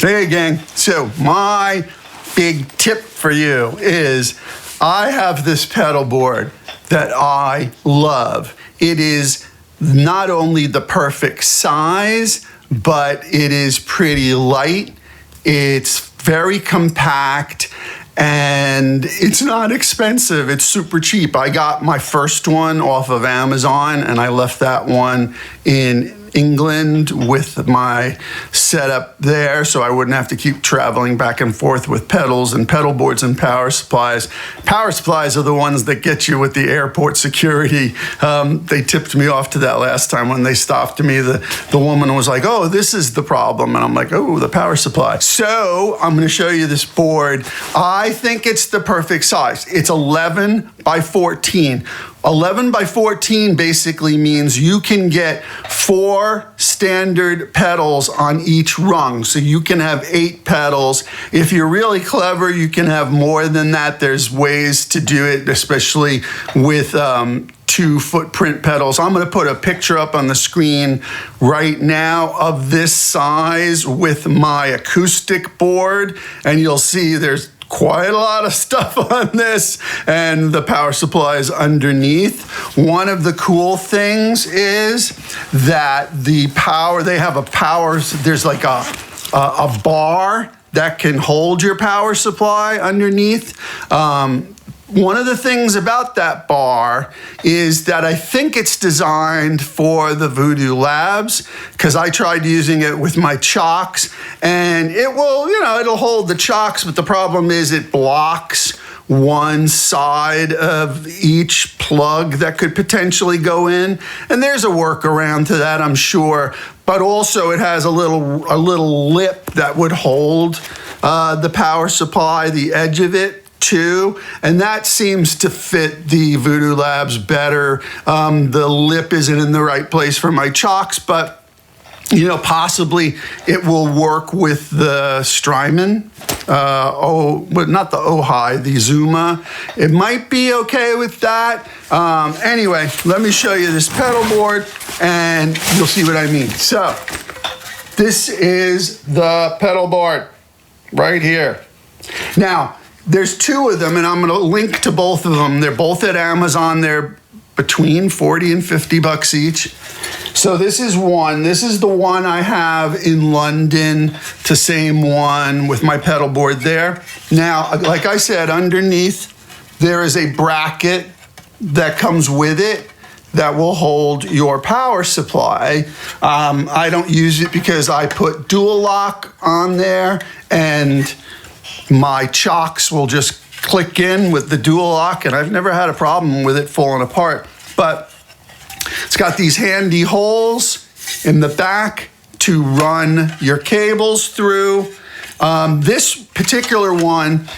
Hey gang, so my big tip for you is I have this pedal board that I love. It is not only the perfect size, but it is pretty light. It's very compact and it's not expensive. It's super cheap. I got my first one off of Amazon and I left that one in England with my setup there, so I wouldn't have to keep traveling back and forth with pedals and pedal boards and power supplies. Power supplies are the ones that get you with the airport security. They tipped me off to that last time when they stopped me. The woman was like, "Oh, this is the problem," and I'm like, "Oh, the power supply." So I'm going to show you this board. I think it's the perfect size. It's 11 by 14. 11 by 14 basically means you can get 4 standard pedals on each rung. So you can have 8 pedals. If you're really clever, you can have more than that. There's ways to do it, especially with 2 footprint pedals. I'm going to put a picture up on the screen right now of this size with my acoustic board, and you'll see there's quite a lot of stuff on this, and the power supply is underneath. One of the cool things is that the power, they have a power, there's like a bar that can hold your power supply underneath. One of the things about that bar is that I think it's designed for the Voodoo Labs, because I tried using it with my chocks and it will, it'll hold the chocks, but the problem is it blocks one side of each plug that could potentially go in. And there's a workaround to that, I'm sure. But also it has a little lip that would hold the power supply, the edge of it, too, and that seems to fit the Voodoo Labs better. The lip isn't in the right place for my chocks, but possibly it will work with the Strymon. But not the Ojai, the Zuma. It might be okay with that. Anyway, let me show you this pedal board and you'll see what I mean. So this is the pedal board right here. Now, there's 2 of them, and I'm going to link to both of them. They're both at Amazon. They're between 40 and 50 bucks each. So this is one. This is the one I have in London, the same one with my pedal board there. Now, like I said, underneath there is a bracket that comes with it that will hold your power supply. I don't use it because I put dual lock on there, and my chocks will just click in with the dual lock, and I've never had a problem with it falling apart. But it's got these handy holes in the back to run your cables through. This particular one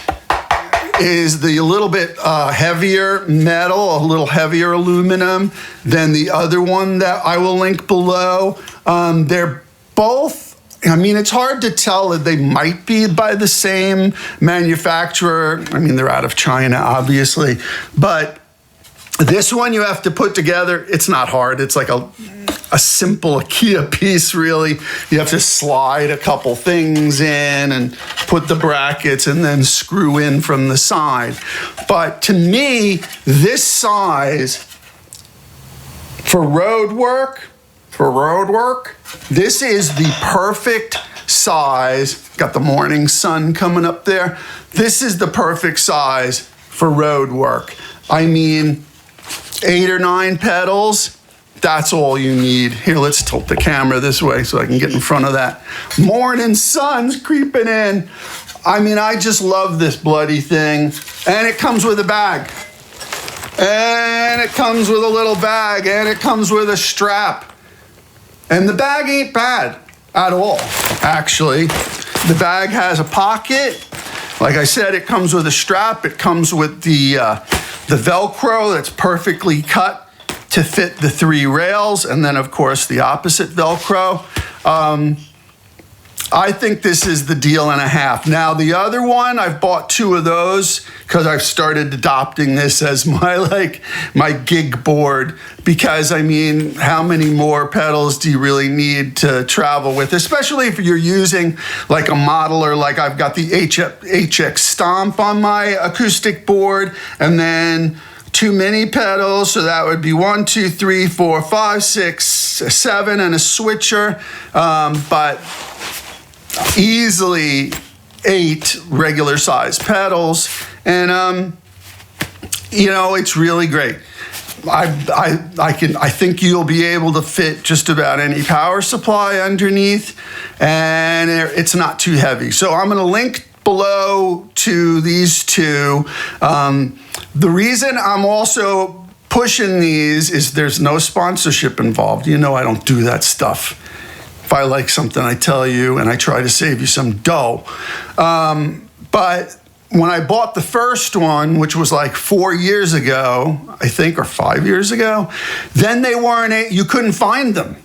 is the little bit heavier metal, a little heavier aluminum than the other one that I will link below. They're both, it's hard to tell that they might be by the same manufacturer. They're out of China, obviously. But this one you have to put together. It's not hard. It's like a simple IKEA piece, really. You have to slide a couple things in and put the brackets and then screw in from the side. But to me, this size for road work, this is the perfect size. Got the morning sun coming up there. This is the perfect size for road work. 8 or 9 pedals, that's all you need. Here, let's tilt the camera this way so I can get in front of that. Morning sun's creeping in. I just love this bloody thing. And it comes with a bag. And it comes with a little bag. And it comes with a strap. And the bag ain't bad at all, actually. The bag has a pocket. Like I said, it comes with a strap. It comes with the Velcro that's perfectly cut to fit the 3 rails. And then, of course, the opposite Velcro. I think this is the deal and a half. Now, the other one, I've bought 2 of those because I've started adopting this as my gig board, because, I mean, how many more pedals do you really need to travel with, especially if you're using like a modeler, like I've got the HX Stomp on my acoustic board, and then 2 mini pedals, so that would be 1, 2, 3, 4, 5, 6, 7, and a switcher, but easily 8 regular size pedals, and you know, it's really great. I think you'll be able to fit just about any power supply underneath, and it's not too heavy. So I'm going to link below to these 2. The reason I'm also pushing these is there's no sponsorship involved. You know, I don't do that stuff. If I like something, I tell you, and I try to save you some dough. But when I bought the first one, which was like 4 years ago, I think, or 5 years ago, then they weren't, you couldn't find them.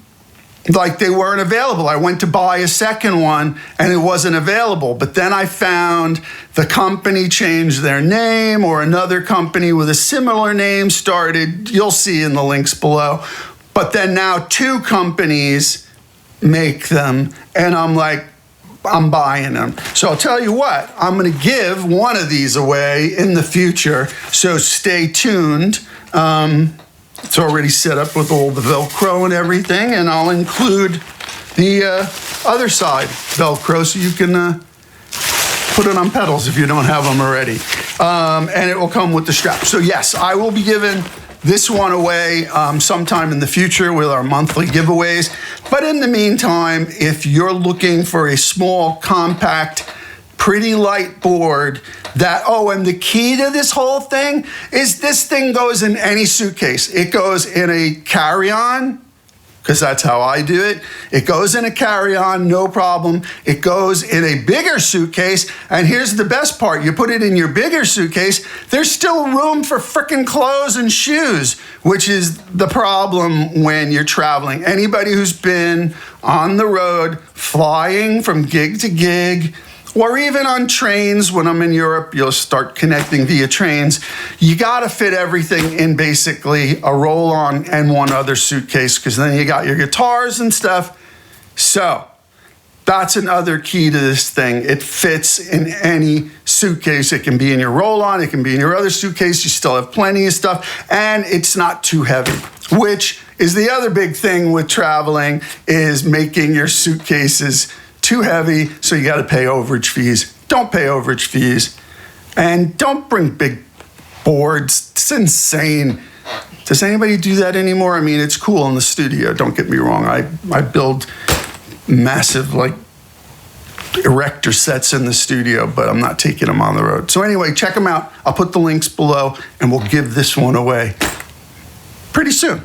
Like, they weren't available. I went to buy a second one and it wasn't available. But then I found the company changed their name, or another company with a similar name started. You'll see in the links below. But then now 2 companies make them, and I'm like, I'm buying them. So I'll tell you what, I'm going to give one of these away in the future, so stay tuned. It's already set up with all the Velcro and everything, and I'll include the other side Velcro so you can put it on pedals if you don't have them already. And it will come with the strap. So yes, I will be giving this one away sometime in the future with our monthly giveaways. But in the meantime, if you're looking for a small, compact, pretty light board that, oh, and the key to this whole thing is this thing goes in any suitcase. It goes in a carry-on, because that's how I do it. It goes in a carry-on, no problem. It goes in a bigger suitcase, and here's the best part. You put it in your bigger suitcase, there's still room for frickin' clothes and shoes, which is the problem when you're traveling. Anybody who's been on the road, flying from gig to gig, or even on trains, when I'm in Europe, you'll start connecting via trains. You gotta fit everything in basically a roll-on and one other suitcase, because then you got your guitars and stuff. So that's another key to this thing. It fits in any suitcase. It can be in your roll-on, it can be in your other suitcase. You still have plenty of stuff, and it's not too heavy, which is the other big thing with traveling, is making your suitcases too heavy, so you got to pay overage fees. Don't pay overage fees. And don't bring big boards. It's insane. Does anybody do that anymore? I mean, it's cool in the studio, don't get me wrong. I build massive, like, erector sets in the studio, but I'm not taking them on the road. So anyway, check them out. I'll put the links below, and we'll give this one away pretty soon.